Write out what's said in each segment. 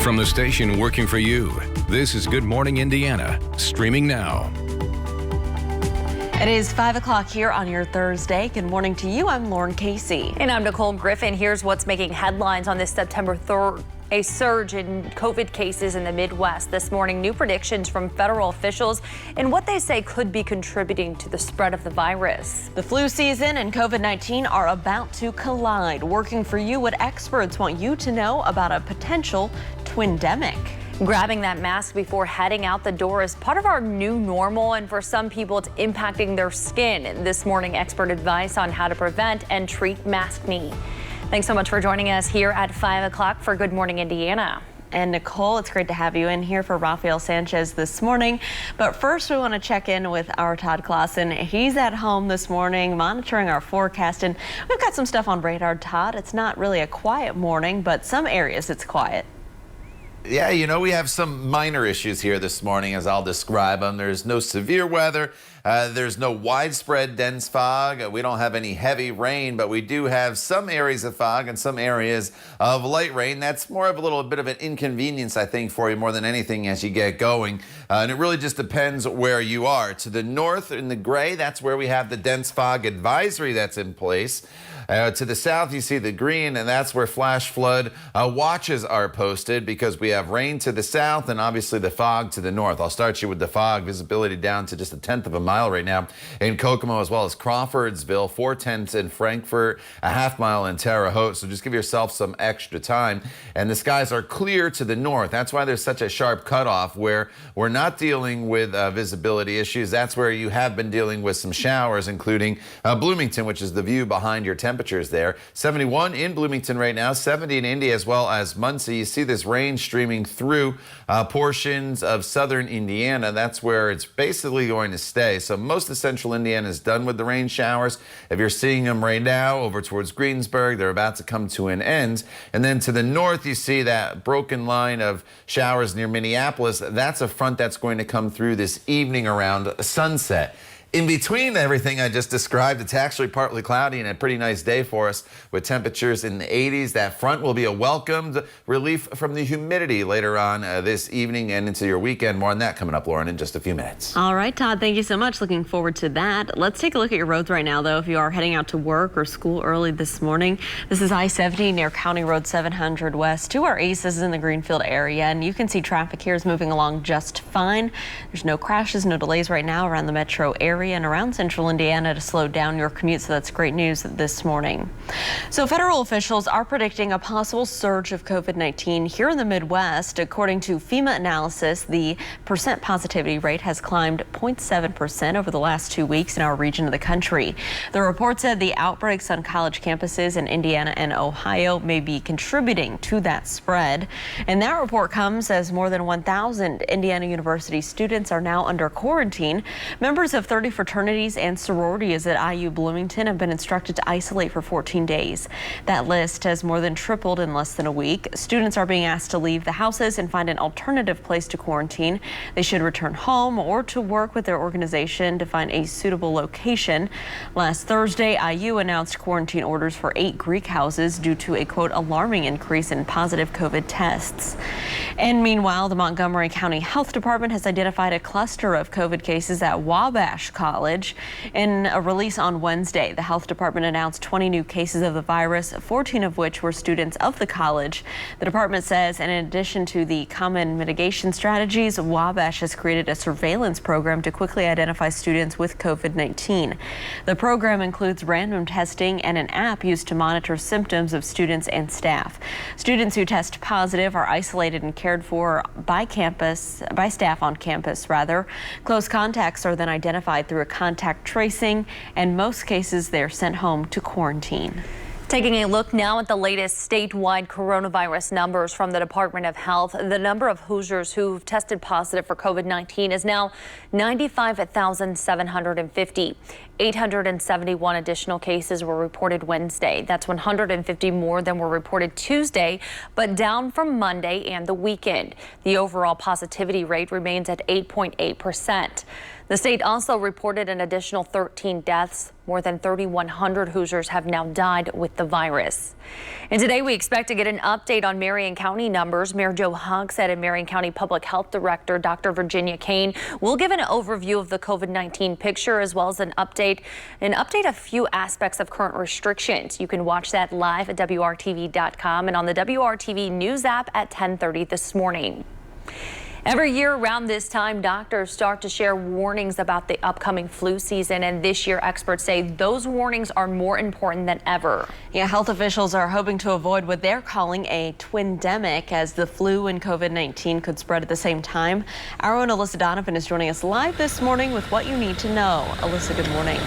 From the station working for you, this is Good Morning Indiana, streaming now. It is 5 o'clock here on your Thursday. Good morning to you. I'm Lauren Casey. And I'm Nicole Griffin. Here's what's making headlines on this September 3rd. A surge in COVID cases in the Midwest this morning. New predictions from federal officials and what they say could be contributing to the spread of the virus. The flu season and COVID-19 are about to collide. Working for you, what experts want you to know about a potential twindemic. Grabbing that mask before heading out the door is part of our new normal, and for some people it's impacting their skin. This morning, expert advice on how to prevent and treat maskne. Thanks so much for joining us here at 5 o'clock for Good Morning Indiana. And Nicole, it's great to have you in here for Rafael Sanchez this morning. But first, we want to check in with our Todd Clausen. He's at home this morning monitoring our forecast, and we've got some stuff on radar, Todd. It's not really a quiet morning, but some areas it's quiet. Yeah, you know, we have some minor issues here this morning, as I'll describe them. There's no severe weather. There's no widespread dense fog. We don't have any heavy rain, but we do have some areas of fog and some areas of light rain. That's more of a little bit of an inconvenience, I think, for you more than anything as you get going. And it really just depends where you are. To the north in the gray, that's where we have the dense fog advisory that's in place. To the south, you see the green, and that's where flash flood watches are posted because we have rain to the south and obviously the fog to the north. I'll start you with the fog. Visibility down to just 1/10 of a mile right now in Kokomo, as well as Crawfordsville, 4/10 in Frankfort, a 1/2 mile in Terre Haute. So just give yourself some extra time. And the skies are clear to the north. That's why there's such a sharp cutoff where we're not dealing with visibility issues. That's where you have been dealing with some showers, including Bloomington, which is the view behind your temperatures there. 71 in Bloomington right now, 70 in Indy, as well as Muncie. You see this rain streaming through portions of southern Indiana. That's where it's basically going to stay. So most of central Indiana is done with the rain showers. If you're seeing them right now over towards Greensburg, they're about to come to an end. And then to the north, you see that broken line of showers near Minneapolis. That's a front that's going to come through this evening around sunset. In between everything I just described, it's actually partly cloudy and a pretty nice day for us with temperatures in the 80s. That front will be a welcomed relief from the humidity later on this evening and into your weekend. More on that coming up, Lauren, in just a few minutes. All right, Todd, thank you so much. Looking forward to that. Let's take a look at your roads right now, though, if you are heading out to work or school early this morning. This is I-70 near County Road 700 West to our Aces in the Greenfield area, and you can see traffic here is moving along just fine. There's no crashes, no delays right now around the metro area and around central Indiana to slow down your commute, so that's great news this morning. So federal officials are predicting a possible surge of COVID-19 here in the Midwest. According to FEMA analysis, the percent positivity rate has climbed 0.7% over the last 2 weeks in our region of the country. The report said the outbreaks on college campuses in Indiana and Ohio may be contributing to that spread. And that report comes as more than 1,000 Indiana University students are now under quarantine. Members of 30 fraternities and sororities at IU Bloomington have been instructed to isolate for 14 days. That list has more than tripled in less than a week. Students are being asked to leave the houses and find an alternative place to quarantine. They should return home or to work with their organization to find a suitable location. Last Thursday, IU announced quarantine orders for 8 Greek houses due to a, quote, alarming increase in positive COVID tests. And meanwhile, the Montgomery County Health Department has identified a cluster of COVID cases at Wabash College. In a release on Wednesday, the health department announced 20 new cases of the virus, 14 of which were students of the college. The department says in addition to the common mitigation strategies, Wabash has created a surveillance program to quickly identify students with COVID-19. The program includes random testing and an app used to monitor symptoms of students and staff. Students who test positive are isolated and cared for by staff on campus rather. Close contacts are then identified through a contact tracing, and most cases they're sent home to quarantine. Taking a look now at the latest statewide coronavirus numbers from the Department of Health, the number of Hoosiers who've tested positive for COVID-19 is now 95,750. 871 additional cases were reported Wednesday. That's 150 more than were reported Tuesday, but down from Monday and the weekend. The overall positivity rate remains at 8.8%. The state also reported an additional 13 deaths. More than 3,100 Hoosiers have now died with the virus. And today we expect to get an update on Marion County numbers. Mayor Joe Hug said, and Marion County Public Health Director Dr. Virginia Kane will give an overview of the COVID-19 picture, as well as an update a few aspects of current restrictions. You can watch that live at WRTV.com and on the WRTV News app at 10:30 this morning. Every year around this time, doctors start to share warnings about the upcoming flu season, and this year experts say those warnings are more important than ever. Yeah, health officials are hoping to avoid what they're calling a twindemic, as the flu and COVID-19 could spread at the same time. Our own Alyssa Donovan is joining us live this morning with what you need to know. Alyssa, good morning.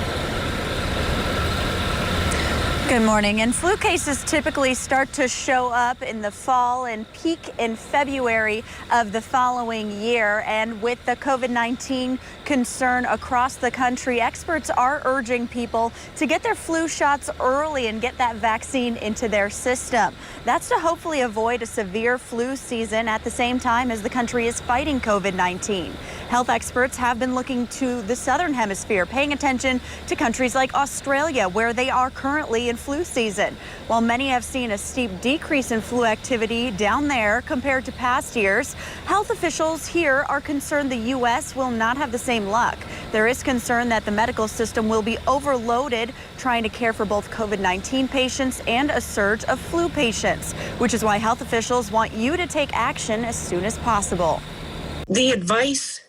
Good morning. And flu cases typically start to show up in the fall and peak in February of the following year. And with the COVID-19 concern across the country, experts are urging people to get their flu shots early and get that vaccine into their system. That's to hopefully avoid a severe flu season at the same time as the country is fighting COVID-19. Health experts have been looking to the southern hemisphere, paying attention to countries like Australia, where they are currently in flu season. While many have seen a steep decrease in flu activity down there compared to past years, health officials here are concerned the U.S. will not have the same luck. There is concern that the medical system will be overloaded trying to care for both COVID-19 patients and a surge of flu patients, which is why health officials want you to take action as soon as possible. The advice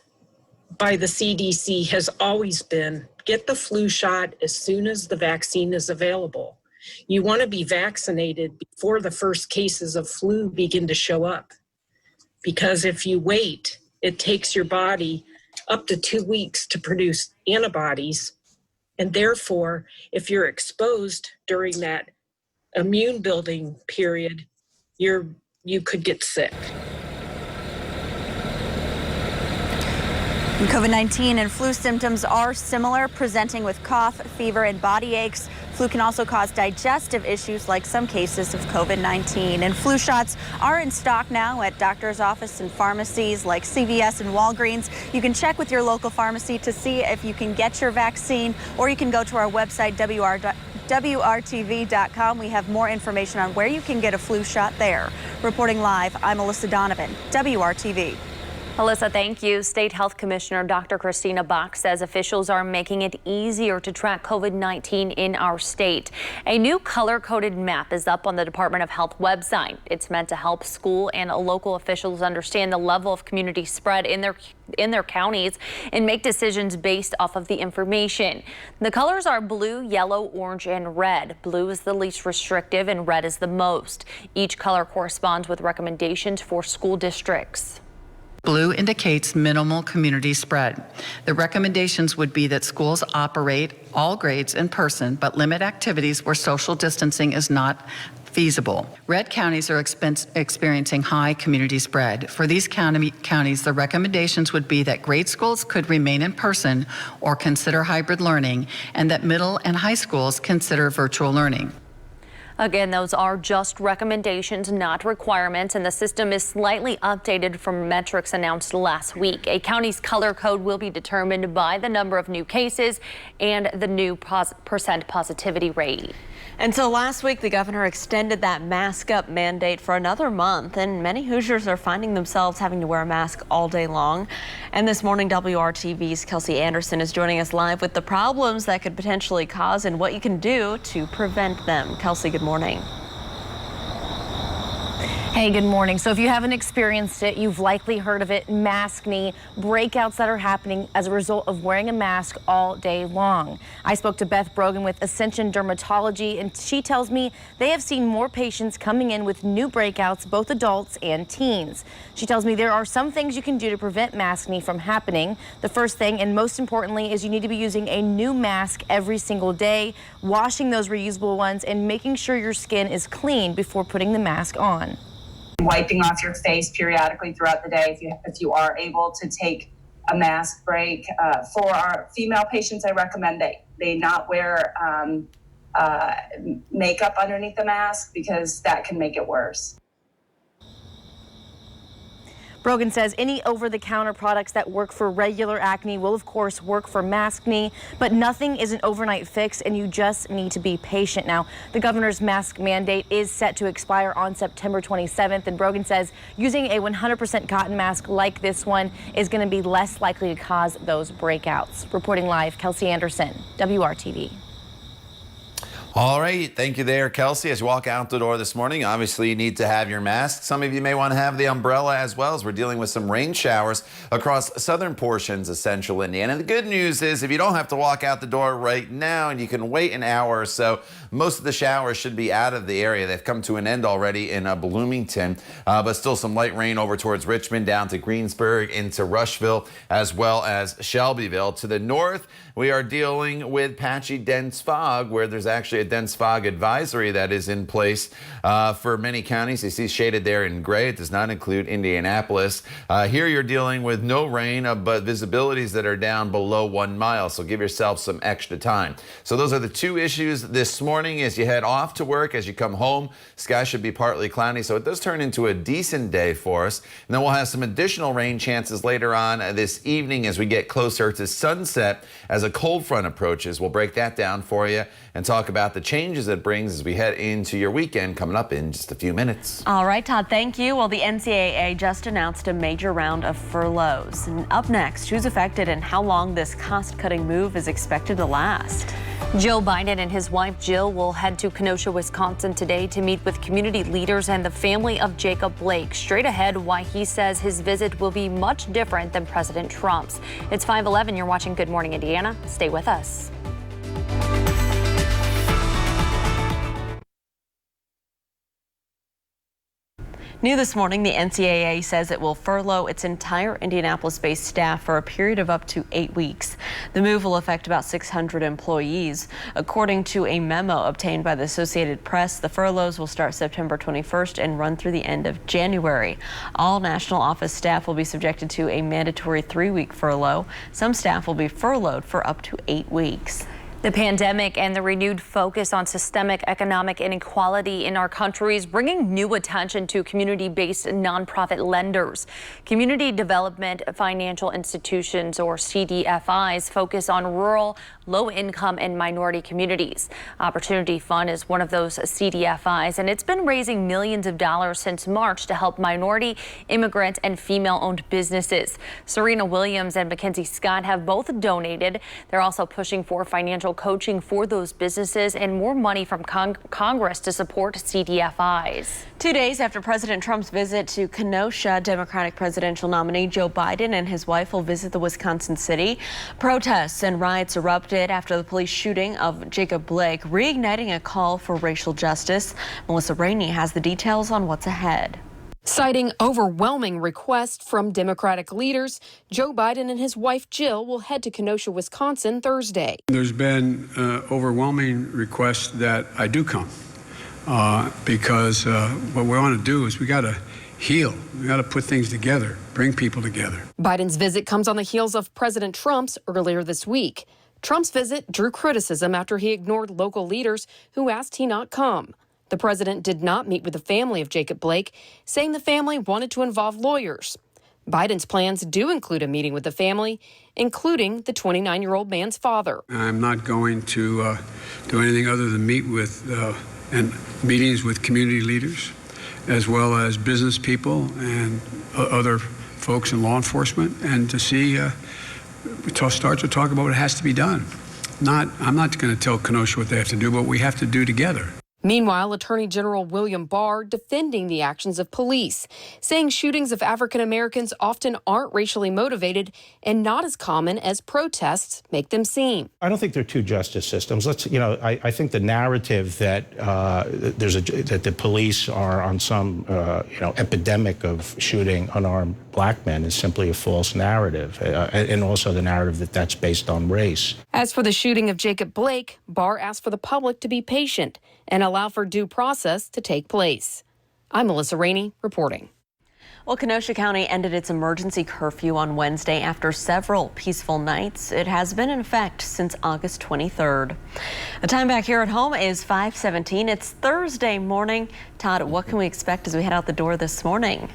by the CDC has always been get the flu shot as soon as the vaccine is available. You want to be vaccinated before the first cases of flu begin to show up, because if you wait, it takes your body up to 2 weeks to produce antibodies. And therefore, if you're exposed during that immune building period, you could get sick. COVID-19 and flu symptoms are similar, presenting with cough, fever, and body aches. Flu can also cause digestive issues like some cases of COVID-19. And flu shots are in stock now at doctor's office and pharmacies like CVS and Walgreens. You can check with your local pharmacy to see if you can get your vaccine, or you can go to our website, WRTV.com. We have more information on where you can get a flu shot there. Reporting live, I'm Alyssa Donovan, WRTV. Alyssa, thank you. State Health Commissioner Dr. Christina Bach says officials are making it easier to track COVID-19 in our state. A new color-coded map is up on the Department of Health website. It's meant to help school and local officials understand the level of community spread in their counties and make decisions based off of the information. The colors are blue, yellow, orange, and red. Blue is the least restrictive and red is the most. Each color corresponds with recommendations for school districts. Blue indicates minimal community spread. The recommendations would be that schools operate all grades in person, but limit activities where social distancing is not feasible. Red counties are experiencing high community spread. For these counties, the recommendations would be that grade schools could remain in person or consider hybrid learning, and that middle and high schools consider virtual learning. Again, those are just recommendations, not requirements, and the system is slightly updated from metrics announced last week. A county's color code will be determined by the number of new cases and the new percent positivity rate. And so last week, the governor extended that mask up mandate for another month, and many Hoosiers are finding themselves having to wear a mask all day long. And this morning, WRTV's Kelsey Anderson is joining us live with the problems that could potentially cause and what you can do to prevent them. Kelsey, good morning. Hey, good morning. So if you haven't experienced it, you've likely heard of it, maskne, breakouts that are happening as a result of wearing a mask all day long. I spoke to Beth Brogan with Ascension Dermatology, and she tells me they have seen more patients coming in with new breakouts, both adults and teens. She tells me there are some things you can do to prevent maskne from happening. The first thing, and most importantly, is you need to be using a new mask every single day, washing those reusable ones, and making sure your skin is clean before putting the mask on. Wiping off your face periodically throughout the day if you are able to take a mask break. For our female patients, I recommend they not wear makeup underneath the mask, because that can make it worse. Brogan says any over-the-counter products that work for regular acne will, of course, work for maskne, but nothing is an overnight fix, and you just need to be patient. Now, the governor's mask mandate is set to expire on September 27th, and Brogan says using a 100% cotton mask like this one is going to be less likely to cause those breakouts. Reporting live, Kelsey Anderson, WRTV. All right. Thank you there, Kelsey. As you walk out the door this morning, obviously you need to have your mask. Some of you may want to have the umbrella as well, as we're dealing with some rain showers across southern portions of central Indiana. The good news is if you don't have to walk out the door right now and you can wait an hour or so, most of the showers should be out of the area. They've come to an end already in Bloomington, but still some light rain over towards Richmond, down to Greensburg, into Rushville, as well as Shelbyville. To the north, we are dealing with patchy dense fog, where there's actually a dense fog advisory that is in place for many counties. You see shaded there in gray. It does not include Indianapolis. Here you're dealing with no rain, but visibilities that are down below 1 mile. So give yourself some extra time. So those are the two issues this morning as you head off to work. As you come home, sky should be partly cloudy. So it does turn into a decent day for us. And then we'll have some additional rain chances later on this evening as we get closer to sunset as a cold front approaches. We'll break that down for you and talk about the changes it brings as we head into your weekend coming up in just a few minutes. All right, Todd, thank you. Well, the NCAA just announced a major round of furloughs. And up next, who's affected and how long this cost-cutting move is expected to last. Joe Biden and his wife Jill will head to Kenosha, Wisconsin today to meet with community leaders and the family of Jacob Blake. Straight ahead, why he says his visit will be much different than President Trump's. It's 5:11. You're watching Good Morning Indiana. Stay with us. New this morning, the NCAA says it will furlough its entire Indianapolis-based staff for a period of up to 8 weeks. The move will affect about 600 employees. According to a memo obtained by the Associated Press, the furloughs will start September 21st and run through the end of January. All national office staff will be subjected to a mandatory 3-week furlough. Some staff will be furloughed for up to 8 weeks. The pandemic and the renewed focus on systemic economic inequality in our country is bringing new attention to community-based nonprofit lenders. Community Development Financial Institutions, or CDFIs, focus on rural, low-income, and minority communities. Opportunity Fund is one of those CDFIs, and it's been raising millions of dollars since March to help minority, immigrant, and female-owned businesses. Serena Williams and Mackenzie Scott have both donated. They're also pushing for financial coaching for those businesses and more money from Congress to support CDFIs. 2 days after President Trump's visit to Kenosha, Democratic presidential nominee Joe Biden and his wife will visit the Wisconsin city. Protests and riots erupted after the police shooting of Jacob Blake, reigniting a call for racial justice. Melissa Rainey has the details on what's ahead. Citing overwhelming requests from Democratic leaders, Joe Biden and his wife Jill will head to Kenosha, Wisconsin Thursday. There's been overwhelming requests that I do come because what we want to do is we got to heal. We got to put things together, bring people together. Biden's visit comes on the heels of President Trump's earlier this week. Trump's visit drew criticism after he ignored local leaders who asked he not come. The president did not meet with the family of Jacob Blake, saying the family wanted to involve lawyers. Biden's plans do include a meeting with the family, including the 29-year-old man's father. I'm not going to do anything other than meet with and meetings with community leaders, as well as business people and other folks in law enforcement, and to see start to talk about what has to be done. I'm not going to tell Kenosha what they have to do, but we have to do together. Meanwhile, Attorney General William Barr defending the actions of police, saying shootings of African Americans often aren't racially motivated and not as common as protests make them seem. I don't think there are two justice systems. I think the narrative that that the police are on some epidemic of shooting unarmed black men is simply a false narrative, and also the narrative that that's based on race. As for the shooting of Jacob Blake, Barr asked for the public to be patient and allow for due process to take place. I'm Melissa Rainey reporting. Well, Kenosha County ended its emergency curfew on Wednesday after several peaceful nights. It has been in effect since August 23rd. The time back here at home is 5:17. It's Thursday morning. Todd, what can we expect as we head out the door this morning?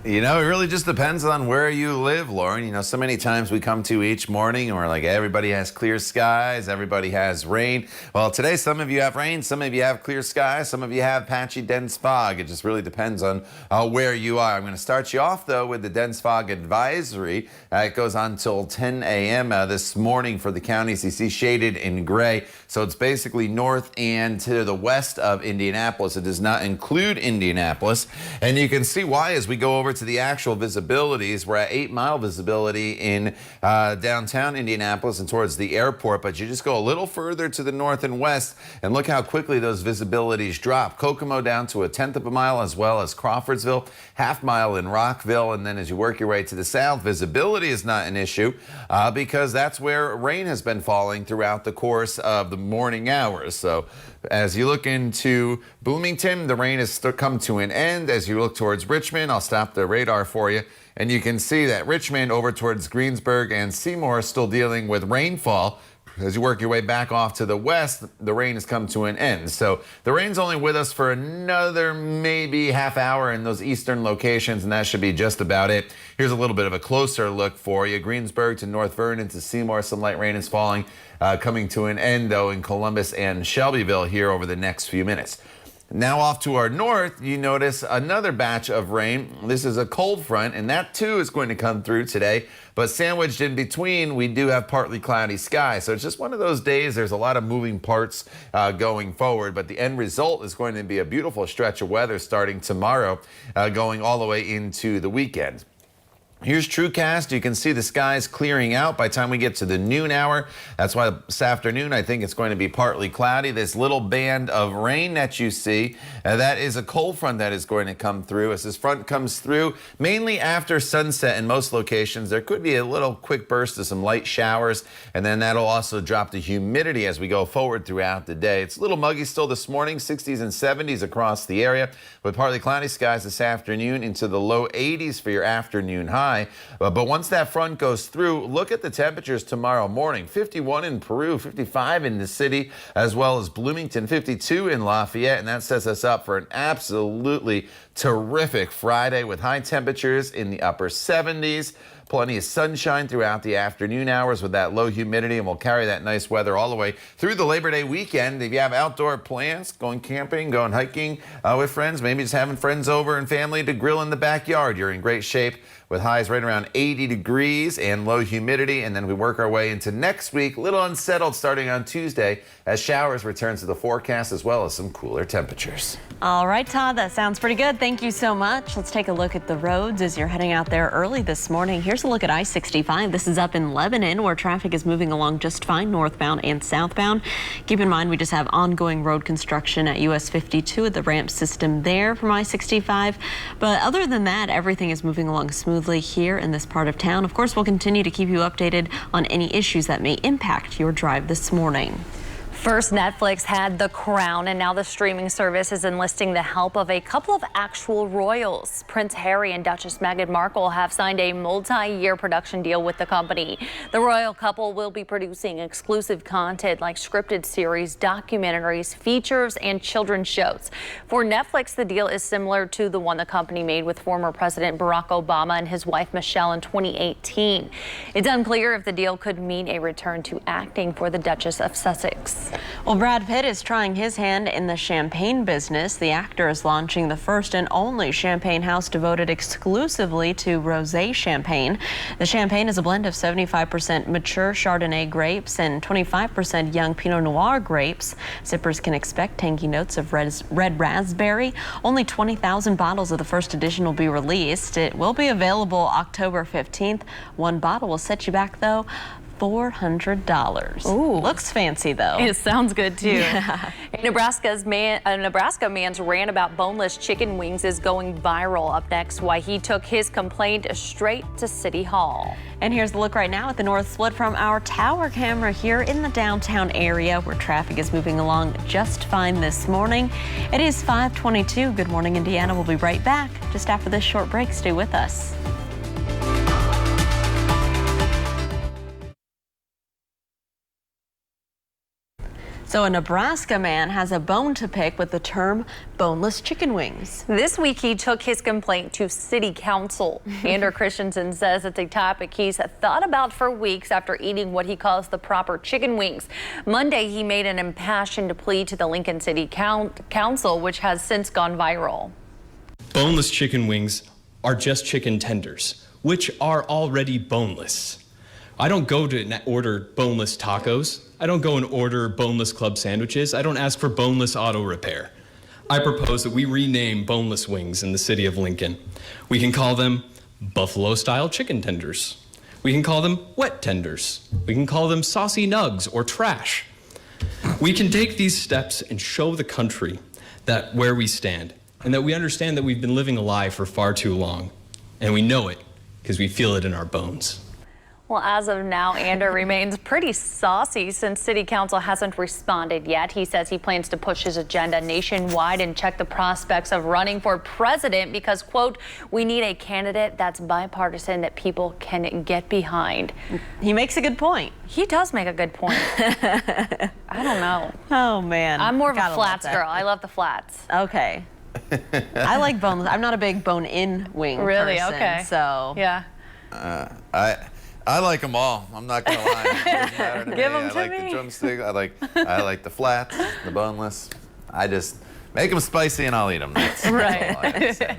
You know, it really just depends on where you live, Lauren. You know, so many times we come to each morning and we're like, everybody has clear skies, everybody has rain. Well, today some of you have rain, some of you have clear skies, some of you have patchy dense fog. It just really depends on where you are. I'm going to start you off, though, with the dense fog advisory. It goes on till 10 a.m. This morning for the counties you see shaded in gray. So it's basically north and to the west of Indianapolis. It does not include Indianapolis. And you can see why as we go over to the actual visibilities. We're at 8-mile visibility in downtown Indianapolis and towards the airport, but you just go a little further to the north and west and look how quickly those visibilities drop. Kokomo down to 1/10 of a mile, as well as Crawfordsville, 1/2 mile in Rockville, and then as you work your way to the south, visibility is not an issue because that's where rain has been falling throughout the course of the morning hours. So as you look into Bloomington, the rain has come to an end. As you look towards Richmond, I'll stop the radar for you, and you can see that Richmond over towards Greensburg and Seymour is still dealing with rainfall. As you work your way back off to the west, the rain has come to an end. So the rain's only with us for another maybe half hour in those eastern locations, and that should be just about it. Here's a little bit of a closer look for you. Greensburg to North Vernon to Seymour, some light rain is falling. Coming to an end, though, in Columbus and Shelbyville here over the next few minutes. Now off to our north, you notice another batch of rain. This is a cold front, and that too is going to come through today. But sandwiched in between, we do have partly cloudy skies. So it's just one of those days. There's a lot of moving parts going forward, but the end result is going to be a beautiful stretch of weather starting tomorrow, going all the way into the weekend. Here's TrueCast. You can see the skies clearing out by the time we get to the noon hour. That's why this afternoon I think it's going to be partly cloudy. This little band of rain that you see, that is a cold front that is going to come through. As this front comes through, mainly after sunset in most locations, there could be a little quick burst of some light showers, and then that'll also drop the humidity as we go forward throughout the day. It's a little muggy still this morning, 60s and 70s across the area, with partly cloudy skies this afternoon into the low 80s for your afternoon high. But once that front goes through, look at the temperatures tomorrow morning. 51 in Peru, 55 in the city, as well as Bloomington, 52 in Lafayette. And that sets us up for an absolutely terrific Friday with high temperatures in the upper 70s. Plenty of sunshine throughout the afternoon hours with that low humidity, and we'll carry that nice weather all the way through the Labor Day weekend. If you have outdoor plans, going camping, going hiking with friends, maybe just having friends over and family to grill in the backyard, you're in great shape with highs right around 80 degrees and low humidity. And then we work our way into next week, a little unsettled starting on Tuesday as showers return to the forecast, as well as some cooler temperatures. All right, Todd, that sounds pretty good. Thank you so much. Let's take a look at the roads as you're heading out there early this morning. Here's a look at I-65. This is up in Lebanon, where traffic is moving along just fine, northbound and southbound. Keep in mind, we just have ongoing road construction at US 52 at the ramp system there from I-65. But other than that, everything is moving along smoothly here in this part of town. Of course, we'll continue to keep you updated on any issues that may impact your drive this morning. First, Netflix had The Crown, and now the streaming service is enlisting the help of a couple of actual royals. Prince Harry and Duchess Meghan Markle have signed a multi-year production deal with the company. The royal couple will be producing exclusive content like scripted series, documentaries, features, and children's shows. For Netflix, the deal is similar to the one the company made with former President Barack Obama and his wife Michelle in 2018. It's unclear if the deal could mean a return to acting for the Duchess of Sussex. Well, Brad Pitt is trying his hand in the champagne business. The actor is launching the first and only champagne house devoted exclusively to rosé champagne. The champagne is a blend of 75% mature Chardonnay grapes and 25% young Pinot Noir grapes. Sippers can expect tangy notes of red raspberry. Only 20,000 bottles of the first edition will be released. It will be available October 15th. One bottle will set you back, though, $400. Ooh. Looks fancy, though. It sounds good, too. Yeah. A Nebraska man's rant about boneless chicken wings is going viral. Up next, why he took his complaint straight to City Hall. And here's the look right now at the north split from our tower camera here in the downtown area, where traffic is moving along just fine this morning. It is 5:22. Good morning, Indiana. We'll be right back just after this short break. Stay with us. So a Nebraska man has a bone to pick with the term boneless chicken wings. This week, he took his complaint to City Council. Andrew Christensen says it's a topic he's thought about for weeks after eating what he calls the proper chicken wings. Monday, he made an impassioned plea to the Lincoln City Council, which has since gone viral. Boneless chicken wings are just chicken tenders, which are already boneless. I don't go to order boneless tacos. I don't go and order boneless club sandwiches. I don't ask for boneless auto repair. I propose that we rename boneless wings in the city of Lincoln. We can call them buffalo-style chicken tenders. We can call them wet tenders. We can call them saucy nugs or trash. We can take these steps and show the country that where we stand and that we understand that we've been living a lie for far too long. And we know it because we feel it in our bones. Well, as of now, Andrew remains pretty saucy since City Council hasn't responded yet. He says he plans to push his agenda nationwide and check the prospects of running for president because, quote, we need a candidate that's bipartisan that people can get behind. He makes a good point. He does make a good point. I don't know. Oh, man. I'm more of a flats girl. I love the flats. Okay. I like boneless. I'm not a big bone-in wing Really? person, Okay. So. Yeah. I like them all. I'm not gonna lie. It doesn't matter to me. Give 'em I to like me. the drumstick. I like the flats, the boneless. I just make them spicy and I'll eat them. That's Right. all I can say.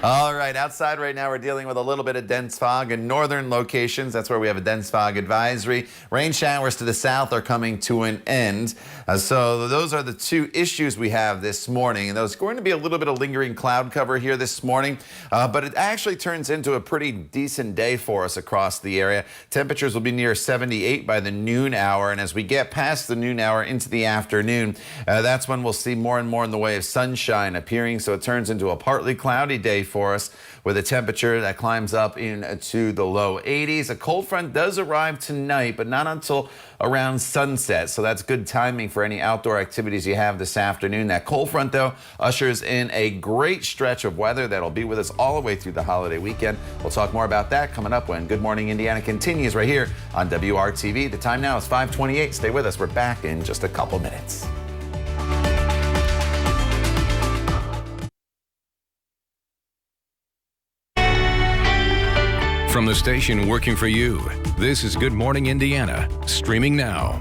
All right, outside right now we're dealing with a little bit of dense fog in northern locations. That's where we have a dense fog advisory. Rain showers to the south are coming to an end. So those are the two issues we have this morning. And there's going to be a little bit of lingering cloud cover here this morning, but it actually turns into a pretty decent day for us across the area. Temperatures will be near 78 by the noon hour. And as we get past the noon hour into the afternoon, that's when we'll see more and more in the way of sunshine appearing. So it turns into a partly cloudy day for us with a temperature that climbs up into the low 80s. A cold front does arrive tonight, but not until around sunset. So that's good timing for any outdoor activities you have this afternoon. That cold front, though, ushers in a great stretch of weather that'll be with us all the way through the holiday weekend. We'll talk more about that coming up when Good Morning Indiana continues right here on WRTV. The time now is 5:28. Stay with us. We're back in just a couple minutes. From the station working for you, this is Good Morning Indiana, streaming now.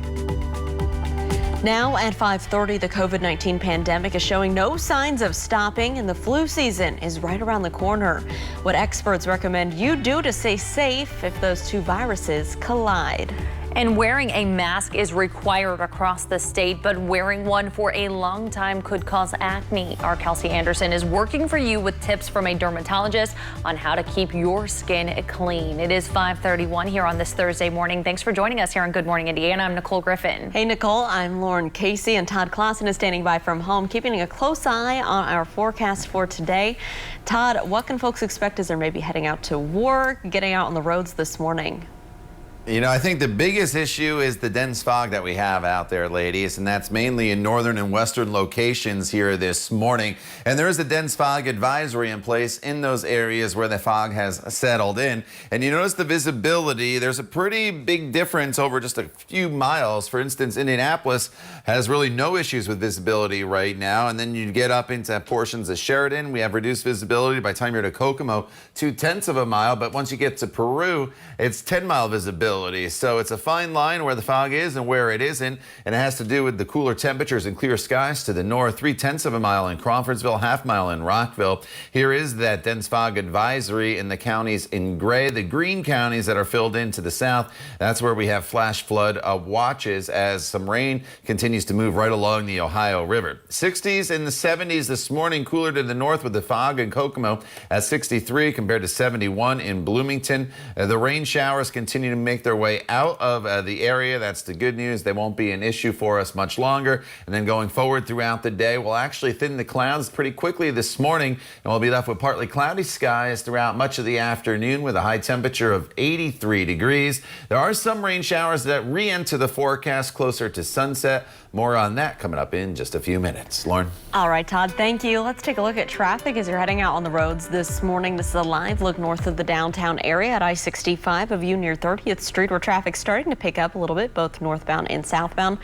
Now at 5:30, the COVID-19 pandemic is showing no signs of stopping, and the flu season is right around the corner. What experts recommend you do to stay safe if those two viruses collide. And wearing a mask is required across the state, but wearing one for a long time could cause acne. Our Kelsey Anderson is working for you with tips from a dermatologist on how to keep your skin clean. It is 5:31 here on this Thursday morning. Thanks for joining us here on Good Morning Indiana. I'm Nicole Griffin. Hey, Nicole, I'm Lauren Casey, and Todd Clausen is standing by from home, keeping a close eye on our forecast for today. Todd, what can folks expect as they're maybe heading out to work, getting out on the roads this morning? You know, I think the biggest issue is the dense fog that we have out there, ladies, and that's mainly in northern and western locations here this morning. And there is a dense fog advisory in place in those areas where the fog has settled in. And you notice the visibility, there's a pretty big difference over just a few miles. For instance, Indianapolis has really no issues with visibility right now. And then you get up into portions of Sheridan, we have reduced visibility. By the time you're to Kokomo, 0.2 of a mile. But once you get to Peru, it's 10-mile visibility. So it's a fine line where the fog is and where it isn't, and it has to do with the cooler temperatures and clear skies to the north. 0.3 of a mile in Crawfordsville, half mile in Rockville. Here is that dense fog advisory in the counties in gray. The green counties that are filled in to the south, that's where we have flash flood watches as some rain continues to move right along the Ohio River. 60s and the 70s this morning, cooler to the north with the fog in Kokomo at 63 compared to 71 in Bloomington. The rain showers continue to make their way out of the area. That's the good news. They won't be an issue for us much longer. And then going forward throughout the day, we'll actually thin the clouds pretty quickly this morning, and we'll be left with partly cloudy skies throughout much of the afternoon with a high temperature of 83 degrees. There are some rain showers that re-enter the forecast closer to sunset. More on that coming up in just a few minutes. Lauren. All right, Todd, thank you. Let's take a look at traffic as you're heading out on the roads this morning. This is a live look north of the downtown area at I-65, a view near 30th Street. Street, where traffic's starting to pick up a little bit, both northbound and southbound.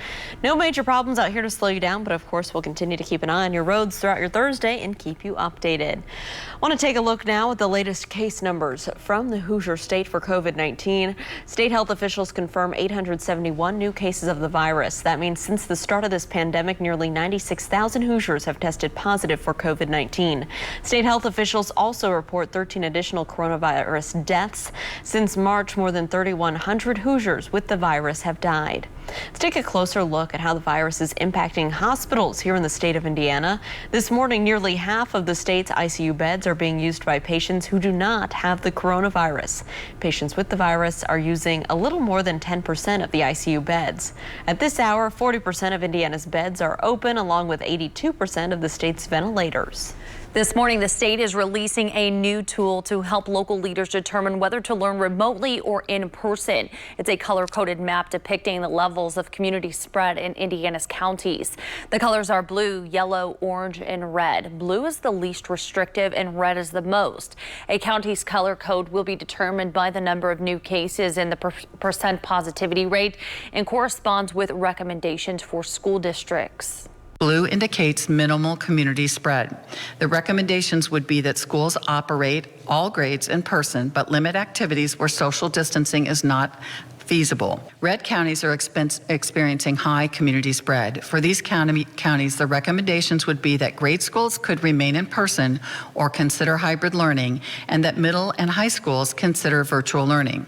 No major problems out here to slow you down, but of course we'll continue to keep an eye on your roads throughout your Thursday and keep you updated. I want to take a look now at the latest case numbers from the Hoosier State for COVID-19. State health officials confirm 871 new cases of the virus. That means since the start of this pandemic, nearly 96,000 Hoosiers have tested positive for COVID-19. State health officials also report 13 additional coronavirus deaths. Since March, more than 3,100 Hoosiers with the virus have died. Let's take a closer look at how the virus is impacting hospitals here in the state of Indiana. This morning, nearly half of the state's ICU beds are being used by patients who do not have the coronavirus. Patients with the virus are using a little more than 10% of the ICU beds. At this hour, 40% of Indiana's beds are open, along with 82% of the state's ventilators. This morning, the state is releasing a new tool to help local leaders determine whether to learn remotely or in person. It's a color-coded map depicting the levels of community spread in Indiana's counties. The colors are blue, yellow, orange, and red. Blue is the least restrictive and red is the most. A county's color code will be determined by the number of new cases and the percent positivity rate, and corresponds with recommendations for school districts. Blue indicates minimal community spread. The recommendations would be that schools operate all grades in person, but limit activities where social distancing is not feasible. Red counties are experiencing high community spread. For these counties, the recommendations would be that grade schools could remain in person or consider hybrid learning, and that middle and high schools consider virtual learning.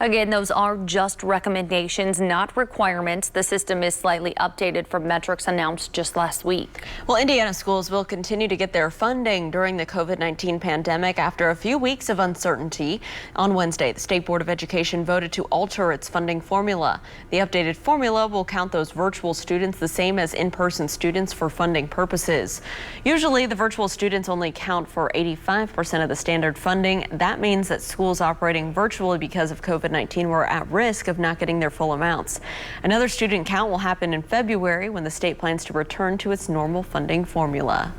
Again, those are just recommendations, not requirements. The system is slightly updated from metrics announced just last week. Well, Indiana schools will continue to get their funding during the COVID-19 pandemic after a few weeks of uncertainty. On Wednesday, the State Board of Education voted to alter its funding formula. The updated formula will count those virtual students the same as in-person students for funding purposes. Usually, the virtual students only count for 85% of the standard funding. That means that schools operating virtually because of COVID-19 were at risk of not getting their full amounts. Another student count will happen in February when the state plans to return to its normal funding formula.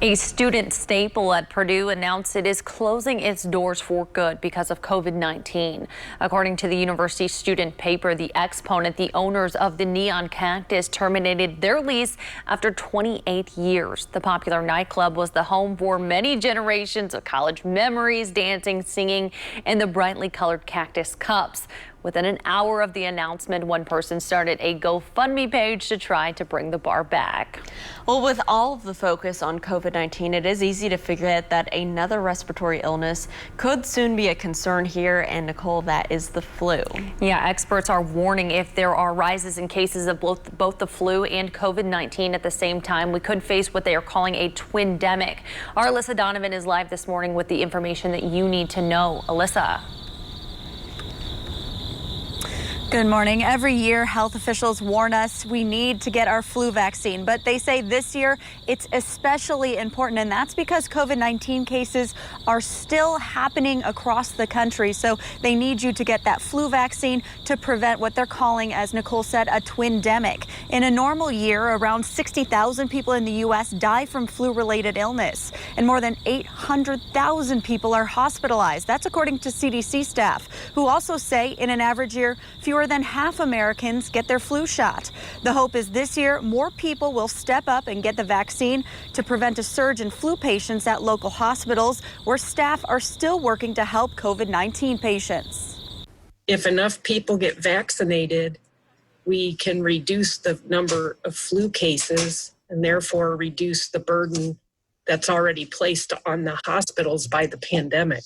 A student staple at Purdue announced it is closing its doors for good because of COVID-19. According to the university student paper, the exponent, the owners of the Neon Cactus, terminated their lease after 28 years. The popular nightclub was the home for many generations of college memories, dancing, singing, and the brightly colored cactus cups. Within an hour of the announcement, one person started a GoFundMe page to try to bring the bar back. Well, with all of the focus on COVID-19, it is easy to forget that another respiratory illness could soon be a concern here. And Nicole, that is the flu. Yeah, experts are warning if there are rises in cases of both the flu and COVID-19 at the same time, we could face what they are calling a twindemic. Our Alyssa Donovan is live this morning with the information that you need to know. Alyssa. Good morning. Every year, health officials warn us we need to get our flu vaccine, but they say this year it's especially important, and that's because COVID-19 cases are still happening across the country. So they need you to get that flu vaccine to prevent what they're calling, as Nicole said, a twindemic. In a normal year, around 60,000 people in the U.S. die from flu-related illness, and more than 800,000 people are hospitalized. That's according to CDC staff, who also say in an average year, fewer than half Americans get their flu shot. The hope is this year more people will step up and get the vaccine to prevent a surge in flu patients at local hospitals where staff are still working to help COVID-19 patients. If enough people get vaccinated, we can reduce the number of flu cases and therefore reduce the burden that's already placed on the hospitals by the pandemic.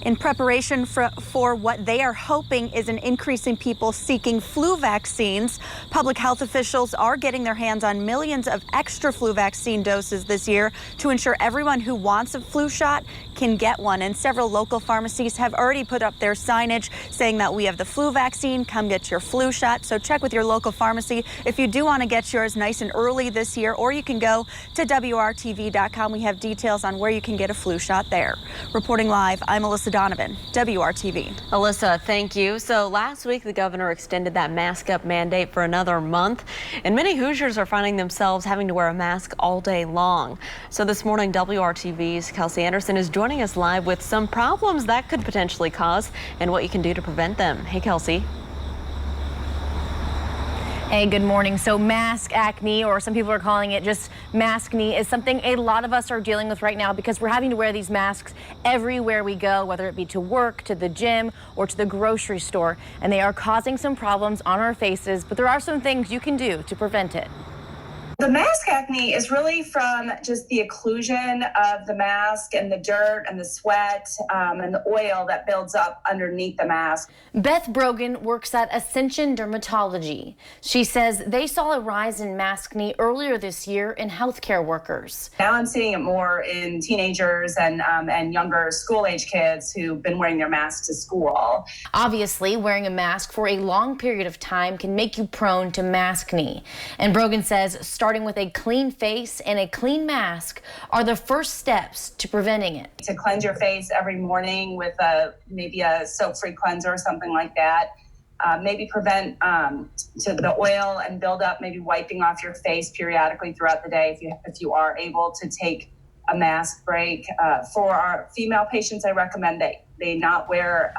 In preparation for what they are hoping is an increase in people seeking flu vaccines, public health officials are getting their hands on millions of extra flu vaccine doses this year to ensure everyone who wants a flu shot can get one. And several local pharmacies have already put up their signage saying that we have the flu vaccine, come get your flu shot. So check with your local pharmacy if you do want to get yours nice and early this year, or you can go to WRTV.com. We have details on where you can get a flu shot there. Reporting live, I'm Alyssa Donovan, WRTV. Alyssa, thank you. So last week, the governor extended that mask up mandate for another month, and many Hoosiers are finding themselves having to wear a mask all day long. So this morning, WRTV's Kelsey Anderson is joining us live with some problems that could potentially cause and what you can do to prevent them. Hey, Kelsey. Hey, good morning. So mask acne, or some people are calling it just maskne, is something a lot of us are dealing with right now because we're having to wear these masks everywhere we go, whether it be to work, to the gym, or to the grocery store. And they are causing some problems on our faces, but there are some things you can do to prevent it. The mask acne is really from just the occlusion of the mask and the dirt and the sweat and the oil that builds up underneath the mask. Beth Brogan works at Ascension Dermatology. She says they saw a rise in maskne earlier this year in healthcare workers. Now I'm seeing it more in teenagers and younger school-age kids who've been wearing their masks to school. Obviously, wearing a mask for a long period of time can make you prone to maskne. And Brogan says starting with a clean face and a clean mask are the first steps to preventing it. To cleanse your face every morning with maybe a soap-free cleanser or something like that. Maybe prevent to the oil and buildup, maybe wiping off your face periodically throughout the day if you are able to take a mask break. For our female patients, I recommend they not wear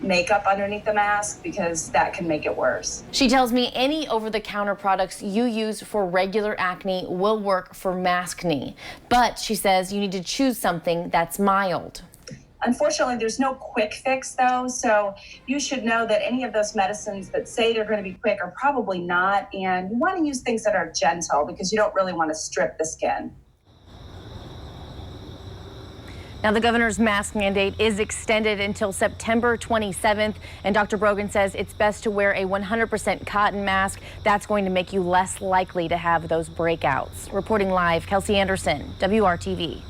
makeup underneath the mask because that can make it worse. She tells me any over-the-counter products you use for regular acne will work for maskne, but she says you need to choose something that's mild. Unfortunately, there's no quick fix though, so you should know that any of those medicines that say they're going to be quick are probably not, and you want to use things that are gentle because you don't really want to strip the skin. Now, the governor's mask mandate is extended until September 27th, and Dr. Brogan says it's best to wear a 100% cotton mask. That's going to make you less likely to have those breakouts. Reporting live, Kelsey Anderson, WRTV.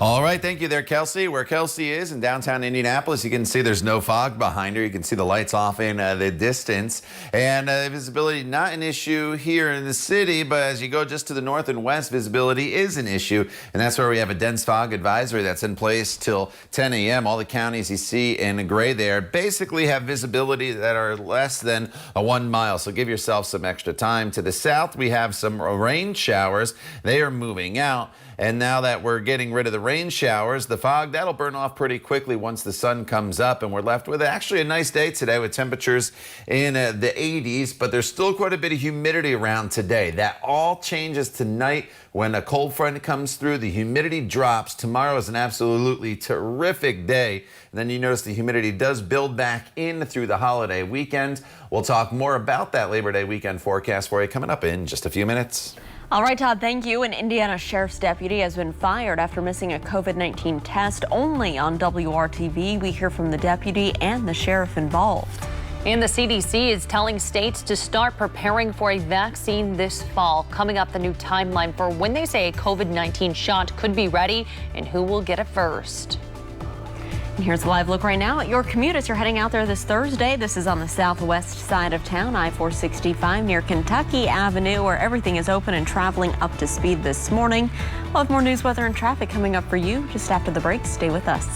All right, thank you there, Kelsey. Where Kelsey is in downtown Indianapolis, you can see there's no fog behind her. You can see the lights off in the distance. And visibility not an issue here in the city, but as you go just to the north and west, visibility is an issue. And that's where we have a dense fog advisory that's in place till 10 a.m. All the counties you see in gray there basically have visibility that are less than 1 mile. So give yourself some extra time. To the south, we have some rain showers. They are moving out. And now that we're getting rid of the rain showers, the fog, that'll burn off pretty quickly once the sun comes up. And we're left with actually a nice day today with temperatures in the 80s, but there's still quite a bit of humidity around today. That all changes tonight when a cold front comes through. The humidity drops. Tomorrow is an absolutely terrific day. And then you notice the humidity does build back in through the holiday weekend. We'll talk more about that Labor Day weekend forecast for you coming up in just a few minutes. All right, Todd, thank you. An Indiana sheriff's deputy has been fired after missing a COVID-19 test. Only on WRTV, we hear from the deputy and the sheriff involved. And the CDC is telling states to start preparing for a vaccine this fall. Coming up, the new timeline for when they say a COVID-19 shot could be ready and who will get it first. And here's a live look right now at your commute as you're heading out there this Thursday. This is on the southwest side of town, I-465 near Kentucky Avenue, where everything is open and traveling up to speed this morning. We'll have more news, weather, and traffic coming up for you just after the break. Stay with us.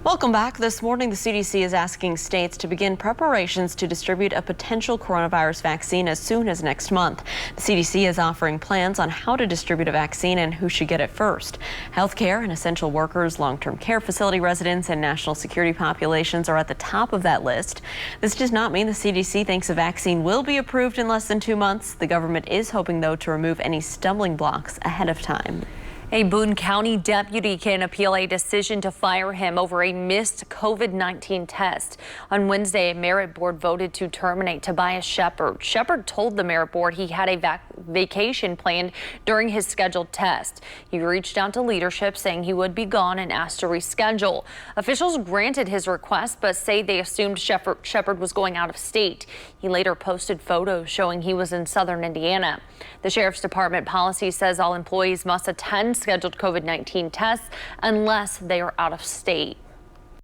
Welcome back. This morning, the CDC is asking states to begin preparations to distribute a potential coronavirus vaccine as soon as next month. The CDC is offering plans on how to distribute a vaccine and who should get it first. Healthcare and essential workers, long-term care facility residents, and national security populations are at the top of that list. This does not mean the CDC thinks a vaccine will be approved in less than 2 months. The government is hoping, though, to remove any stumbling blocks ahead of time. A Boone County deputy can appeal a decision to fire him over a missed COVID-19 test. On Wednesday, a merit board voted to terminate Tobias Shepard. Shepard told the merit board he had a vacation planned during his scheduled test. He reached out to leadership saying he would be gone and asked to reschedule. Officials granted his request, but say they assumed Shepard was going out of state. He later posted photos showing he was in southern Indiana. The Sheriff's Department policy says all employees must attend scheduled COVID-19 tests unless they are out of state.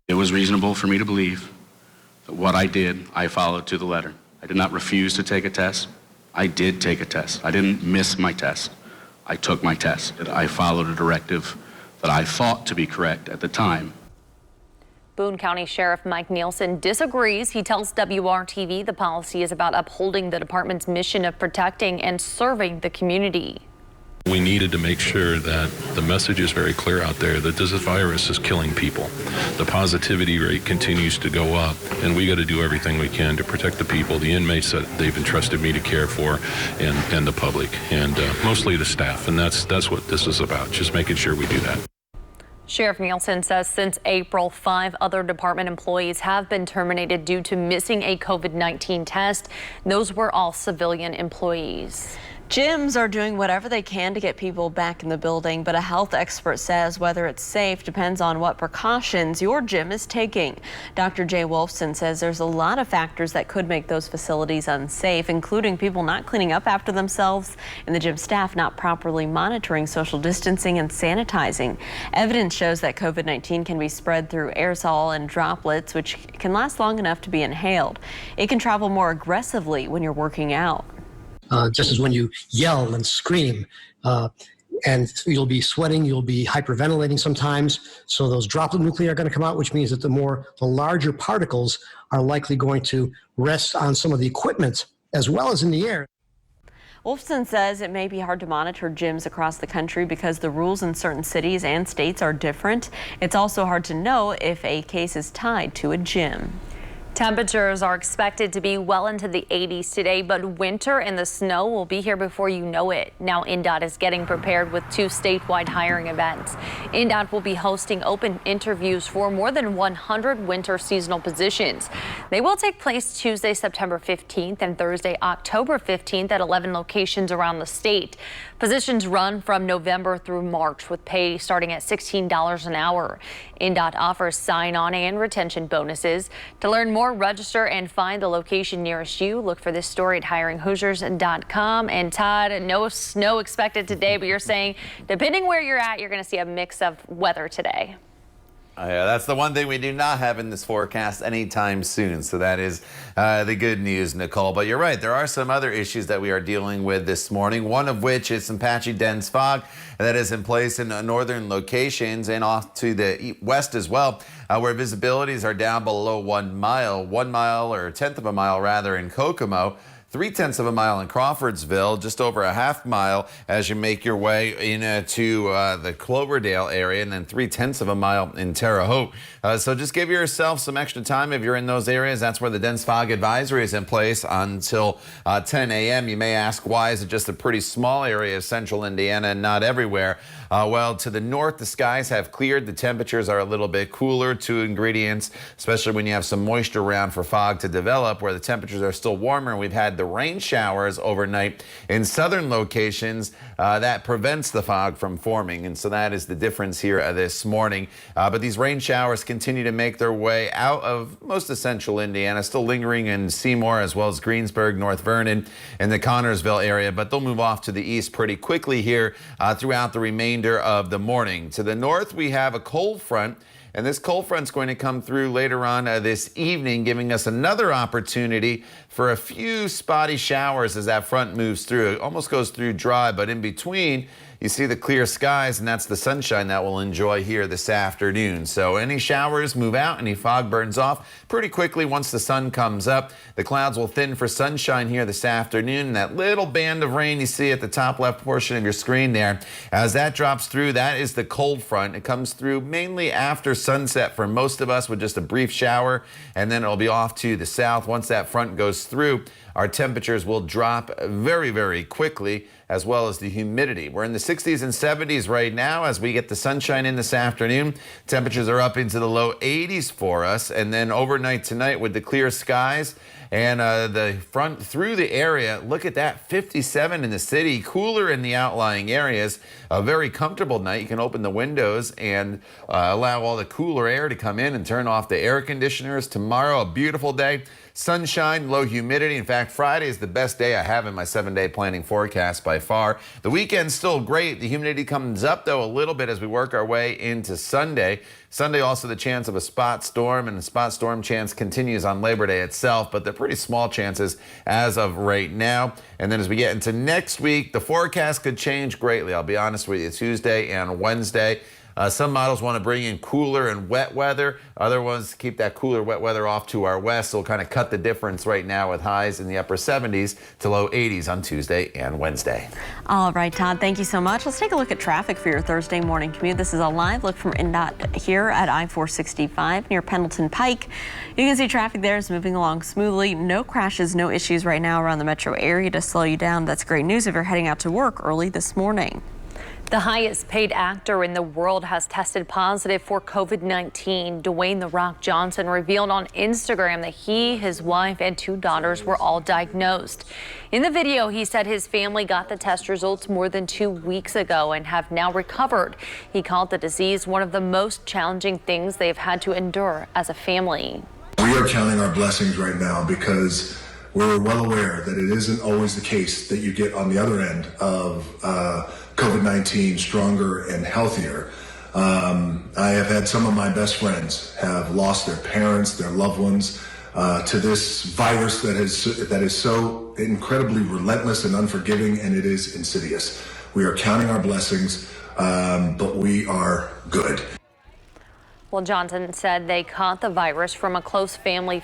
It was reasonable for me to believe that what I did, I followed to the letter. I did not refuse to take a test. I did take a test. I didn't miss my test. I took my test. I followed a directive that I thought to be correct at the time. Boone County Sheriff Mike Nielsen disagrees. He tells WRTV the policy is about upholding the department's mission of protecting and serving the community. We needed to make sure that the message is very clear out there that this virus is killing people. The positivity rate continues to go up, and we got to do everything we can to protect the people, the inmates that they've entrusted me to care for, and the public, and mostly the staff. And that's what this is about, just making sure we do that. Sheriff Nielsen says since April, 5 other department employees have been terminated due to missing a COVID-19 test. Those were all civilian employees. Gyms are doing whatever they can to get people back in the building, but a health expert says whether it's safe depends on what precautions your gym is taking. Dr. Jay Wolfson says there's a lot of factors that could make those facilities unsafe, including people not cleaning up after themselves and the gym staff not properly monitoring social distancing and sanitizing. Evidence shows that COVID-19 can be spread through aerosol and droplets, which can last long enough to be inhaled. It can travel more aggressively when you're working out. Just as when you yell and scream, and you'll be sweating, you'll be hyperventilating sometimes. So those droplet nuclei are going to come out, which means that the larger particles are likely going to rest on some of the equipment as well as in the air. Wolfson says it may be hard to monitor gyms across the country because the rules in certain cities and states are different. It's also hard to know if a case is tied to a gym. Temperatures are expected to be well into the 80s today, but winter and the snow will be here before you know it. Now INDOT is getting prepared with 2 statewide hiring events. INDOT will be hosting open interviews for more than 100 winter seasonal positions. They will take place Tuesday, September 15th and Thursday, October 15th at 11 locations around the state. Positions run from November through March with pay starting at $16 an hour. INDOT offers sign-on and retention bonuses. To learn more, register and find the location nearest you. Look for this story at hiringhoosiers.com. And Todd, no snow expected today, but you're saying depending where you're at, you're going to see a mix of weather today. Yeah, that's the one thing we do not have in this forecast anytime soon. So that is the good news, Nicole. But you're right. There are some other issues that we are dealing with this morning, one of which is some patchy dense fog that is in place in northern locations and off to the west as well, where visibilities are down below 1 mile, 1 mile or 1/10 of a mile rather in Kokomo. 3/10 of a mile in Crawfordsville, just over a half mile as you make your way into the Cloverdale area, and then 3/10 of a mile in Terre Haute. So just give yourself some extra time if you're in those areas. That's where the dense fog advisory is in place until 10 a.m. You may ask, why is it just a pretty small area of central Indiana and not everywhere? Well, to the north, the skies have cleared. The temperatures are a little bit cooler. 2 ingredients, especially when you have some moisture around for fog to develop, where the temperatures are still warmer. And we've had the rain showers overnight in southern locations that prevents the fog from forming. And so that is the difference here this morning. But these rain showers continue to make their way out of most of central Indiana, still lingering in Seymour as well as Greensburg, North Vernon, and the Connorsville area. But they'll move off to the east pretty quickly here throughout the remainder of the morning. To the north, we have a cold front. And this cold front's going to come through later on this evening, giving us another opportunity for a few spotty showers as that front moves through. It almost goes through dry, but in between, you see the clear skies, and that's the sunshine that we'll enjoy here this afternoon. So any showers move out, any fog burns off pretty quickly once the sun comes up. The clouds will thin for sunshine here this afternoon. And that little band of rain you see at the top left portion of your screen there, as that drops through, that is the cold front. It comes through mainly after sunset for most of us with just a brief shower, and then it'll be off to the south. Once that front goes through, our temperatures will drop very, very quickly, as well as the humidity. We're in the 60s and 70s right now as we get the sunshine in this afternoon. Temperatures are up into the low 80s for us. And then overnight tonight with the clear skies and the front through the area, look at that, 57 in the city, cooler in the outlying areas. A very comfortable night. You can open the windows and allow all the cooler air to come in and turn off the air conditioners. Tomorrow, a beautiful day. sunshine, low humidity. In fact, Friday is the best day I have in my 7-day planning forecast by far. The weekend's still great. The humidity comes up, though, a little bit as we work our way into Sunday. Sunday, also the chance of a spot storm, and the spot storm chance continues on Labor Day itself, but they're pretty small chances as of right now. And then as we get into next week, the forecast could change greatly. I'll be honest with you, Tuesday and Wednesday. Some models want to bring in cooler and wet weather. Other ones keep that cooler, wet weather off to our west. So we'll kind of cut the difference right now with highs in the upper 70s to low 80s on Tuesday and Wednesday. All right, Todd, thank you so much. Let's take a look at traffic for your Thursday morning commute. This is a live look from INDOT here at I-465 near Pendleton Pike. You can see traffic there is moving along smoothly. No crashes, no issues right now around the metro area to slow you down. That's great news if you're heading out to work early this morning. The highest paid actor in the world has tested positive for COVID-19. Dwayne "The Rock" Johnson revealed on Instagram that he, his wife, and 2 daughters were all diagnosed. In the video, he said his family got the test results more than 2 weeks ago and have now recovered. He called the disease one of the most challenging things they've had to endure as a family. We are counting our blessings right now because we're well aware that it isn't always the case that you get on the other end of COVID-19 stronger and healthier. I have had some of my best friends have lost their parents, their loved ones to this virus that is so incredibly relentless and unforgiving, and it is insidious. We are counting our blessings, but we are good. Well, Johnson said they caught the virus from close family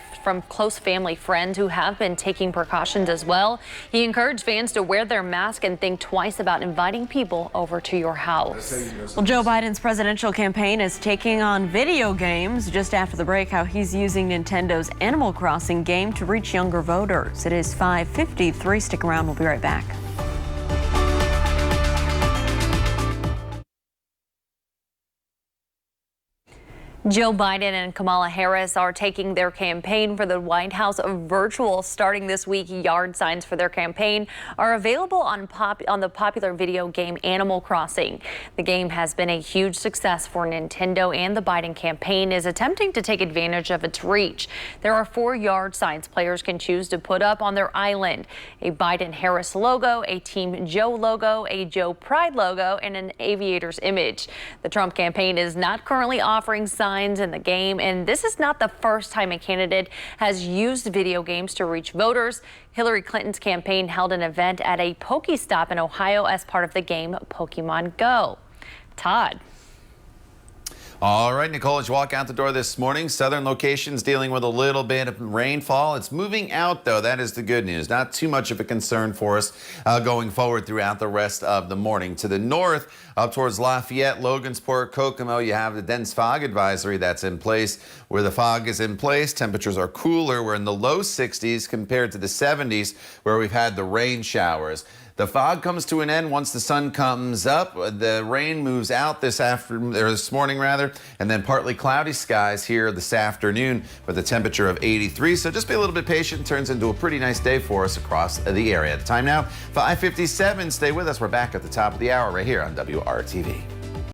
friends who have been taking precautions as well. He encouraged fans to wear their mask and think twice about inviting people over to your house. Well, Joe Biden's presidential campaign is taking on video games. Just after the break, how he's using Nintendo's Animal Crossing game to reach younger voters. It is 5:53. Stick around. We'll be right back. Joe Biden and Kamala Harris are taking their campaign for the White House virtual starting this week. Yard signs for their campaign are available on the popular video game Animal Crossing. The game has been a huge success for Nintendo, and the Biden campaign is attempting to take advantage of its reach. There are 4 yard signs players can choose to put up on their island: a Biden-Harris logo, a Team Joe logo, a Joe Pride logo, and an aviator's image. The Trump campaign is not currently offering signs in the game, and this is not the first time a candidate has used video games to reach voters. Hillary Clinton's campaign held an event at a Pokestop in Ohio as part of the game Pokemon Go. Todd. All right, Nicole, as you walk out the door this morning, southern locations dealing with a little bit of rainfall. It's moving out, though. That is the good news. Not too much of a concern for us going forward throughout the rest of the morning. To the north, up towards Lafayette, Logansport, Kokomo, you have the dense fog advisory that's in place. Where the fog is in place, temperatures are cooler. We're in the low 60s compared to the 70s where we've had the rain showers. The fog comes to an end once the sun comes up. The rain moves out this morning, and then partly cloudy skies here this afternoon with a temperature of 83. So just be a little bit patient. It turns into a pretty nice day for us across the area. The time now, 5:57. Stay with us. We're back at the top of the hour right here on WRTV.